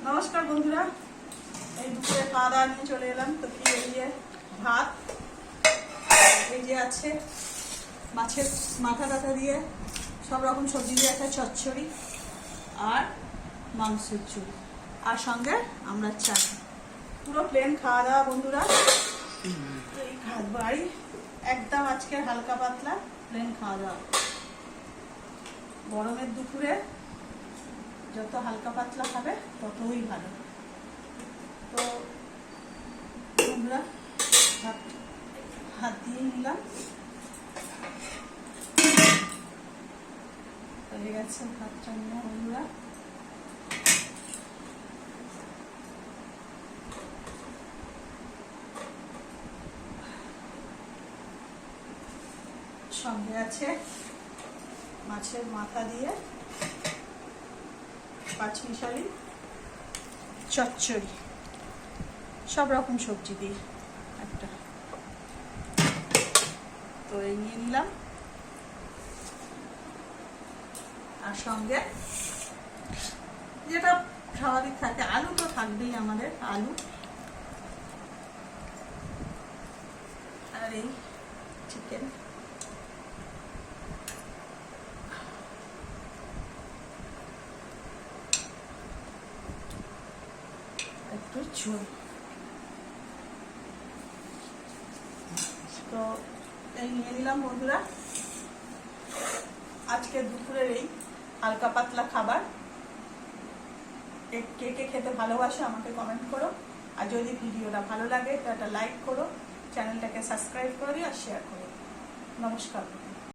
নমস্কার বন্ধুরা, এই দুপুরে খাওয়া দাওয়া নিয়ে চলে এলাম। তো কি এই যে ভাত, এই যে আছে মাছের মাথা টাথা দিয়ে সব রকম সবজি দিয়ে একটা চচ্চড়ি আর মাংসের ঝোল, আর সঙ্গে আমরা চা। পুরো প্লেন খাওয়া দাওয়া বন্ধুরা। এই খাওয়া বাড়ি একদম আজকে হালকা পাতলা প্লেন খাওয়া দাওয়া। গরমের দুপুরে যত হালকা পাতলা খাবে ততই ভালো। তো বন্ধুরা হাত দিয়ে নিলাম, হয়ে গেছে ভাত রান্না বন্ধুরা। সঙ্গে আছে মাছের মাথা দিয়ে পাঁচমিশালি চচ্চড়ি, সব রকম সবজি দিয়ে একটা। তো এই নিয়ে নিলাম, আর সঙ্গে যেটা স্বাভাবিক থাকে আলু তো থাকবেই আমাদের, আলু আর এই চিকেন। একটু ঝোল। তো এই নিয়ে নিলাম বন্ধুরা আজকে দুপুরের এই হালকা পাতলা খাবার। কে কে খেতে ভালোবাসে আমাকে কমেন্ট করো, আর যদি ভিডিওটা ভালো লাগে তো একটা লাইক করো, চ্যানেলটাকে সাবস্ক্রাইব করে দিও আর শেয়ার করো। নমস্কার।